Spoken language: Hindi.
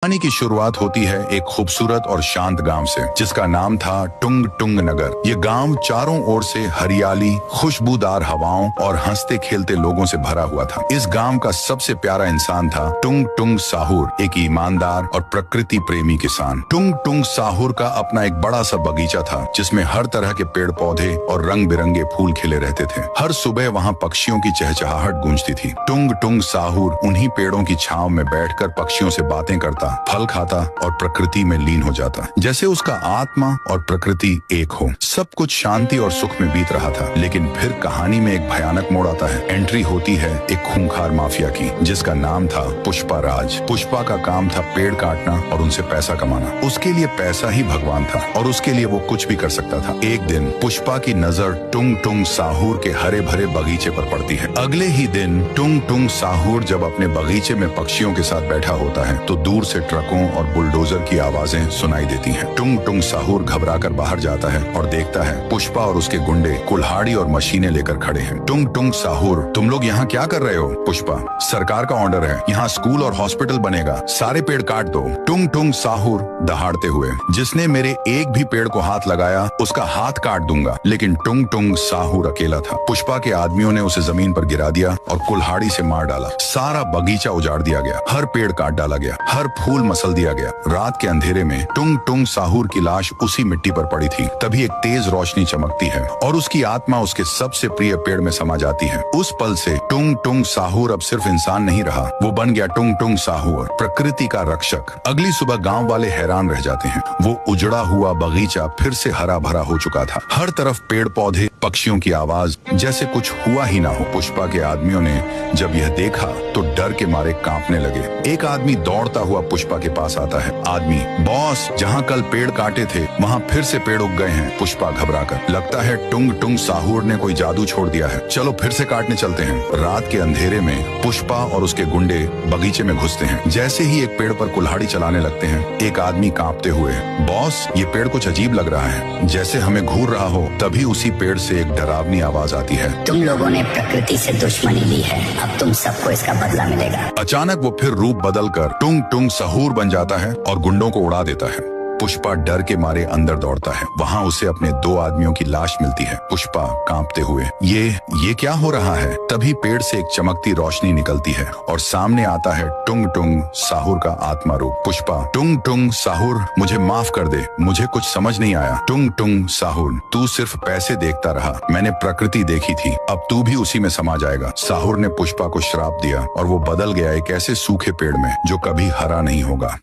कहानी की शुरुआत होती है एक खूबसूरत और शांत गांव से, जिसका नाम था टुंग टुंग नगर। ये गांव चारों ओर से हरियाली, खुशबूदार हवाओं और हंसते खेलते लोगों से भरा हुआ था। इस गांव का सबसे प्यारा इंसान था टुंग टुंग साहुर, एक ईमानदार और प्रकृति प्रेमी किसान। टुंग टुंग साहुर का अपना एक बड़ा सा बगीचा था, जिसमें हर तरह के पेड़ पौधे और रंग बिरंगे फूल खिले रहते थे। हर सुबह वहाँ पक्षियों की चहचहाहट गूंजती थी। टुंग टुंग साहुर उन्हीं पेड़ों की छांव में बैठकर पक्षियों से बातें करता, फल खाता और प्रकृति में लीन हो जाता, जैसे उसका आत्मा और प्रकृति एक हो। सब कुछ शांति और सुख में बीत रहा था, लेकिन फिर कहानी में एक भयानक मोड़ आता है। एंट्री होती है एक खूंखार माफिया की, जिसका नाम था पुष्पा राज। पुष्पा का काम था पेड़ काटना और उनसे पैसा कमाना। उसके लिए पैसा ही भगवान था और उसके लिए वो कुछ भी कर सकता था। एक दिन पुष्पा की नजर टुंग टुंग साहुर के हरे भरे बगीचे पर पड़ती है। अगले ही दिन टुंग टुंग साहुर जब अपने बगीचे में पक्षियों के साथ बैठा होता है, तो दूर से ट्रकों और बुलडोजर की आवाजें सुनाई देती हैं। टुंग टुंग साहुर घबराकर बाहर जाता है और देखता है पुष्पा और उसके गुंडे कुल्हाड़ी और मशीनें लेकर खड़े हैं। टुंग टुंग साहुर, तुम लोग यहाँ क्या कर रहे हो? पुष्पा, सरकार का ऑर्डर है, यहाँ स्कूल और हॉस्पिटल बनेगा, सारे पेड़ काट दो। टुंग टुंग साहुर दहाड़ते हुए, जिसने मेरे एक भी पेड़ को हाथ लगाया उसका हाथ काट दूंगा। लेकिन टुंग टुंग साहुर अकेला था। पुष्पा के आदमियों ने उसे जमीन पर गिरा दिया और कुल्हाड़ी से मार डाला। सारा बगीचा उजाड़ दिया गया, हर पेड़ काट डाला गया, हर फूल मसल दिया गया। रात के अंधेरे में टुंग टुंग साहुर की लाश उसी मिट्टी पर पड़ी थी। तभी एक तेज रोशनी चमकती है और उसकी आत्मा उसके सबसे प्रिय पेड़ में समा जाती है। उस पल से टुंग टुंग साहुर अब सिर्फ इंसान नहीं रहा, वो बन गया टुंग टुंग साहुर, प्रकृति का रक्षक। अगली सुबह गांव वाले हैरान रह जाते हैं। वो उजड़ा हुआ बगीचा फिर से हरा भरा हो चुका था। हर तरफ पेड़ पौधे, पक्षियों की आवाज, जैसे कुछ हुआ ही ना हो। पुष्पा के आदमियों ने जब यह देखा तो डर के मारे कांपने लगे। एक आदमी दौड़ता हुआ पुष्पा के पास आता है। आदमी, बॉस, जहाँ कल पेड़ काटे थे वहाँ फिर से पेड़ उग गए हैं। पुष्पा घबराकर, लगता है टुंग टुंग साहुर ने कोई जादू छोड़ दिया है, चलो फिर से काटने चलते हैं। रात के अंधेरे में पुष्पा और उसके गुंडे बगीचे में घुसते हैं। जैसे ही एक पेड़ पर कुल्हाड़ी चलाने लगते हैं, एक आदमी कांपते हुए, बॉस, ये पेड़ कुछ अजीब लग रहा है, जैसे हमें घूर रहा हो। तभी उसी पेड़ से एक डरावनी आवाज आती है, तुम लोगों ने प्रकृति से दुश्मनी ली है, अब तुम सबको इसका बदला मिलेगा। अचानक वो फिर रूप बदलकर टुंग टुंग साहुर बन जाता है और गुंडों को उड़ा देता है। पुष्पा डर के मारे अंदर दौड़ता है। वहाँ उसे अपने दो आदमियों की लाश मिलती है। पुष्पा कांपते हुए, ये क्या हो रहा है? तभी पेड़ से एक चमकती रोशनी निकलती है और सामने आता है टुंग टुंग साहुर का आत्मा रूप। पुष्पा, टुंग टुंग साहुर, मुझे माफ कर दे, मुझे कुछ समझ नहीं आया। टुंग टुंग साहुर, तू सिर्फ पैसे देखता रहा, मैंने प्रकृति देखी थी, अब तू भी उसी में समा जाएगा। साहुर ने पुष्पा को श्राप दिया और वो बदल गया एक ऐसे सूखे पेड़ में जो कभी हरा नहीं होगा।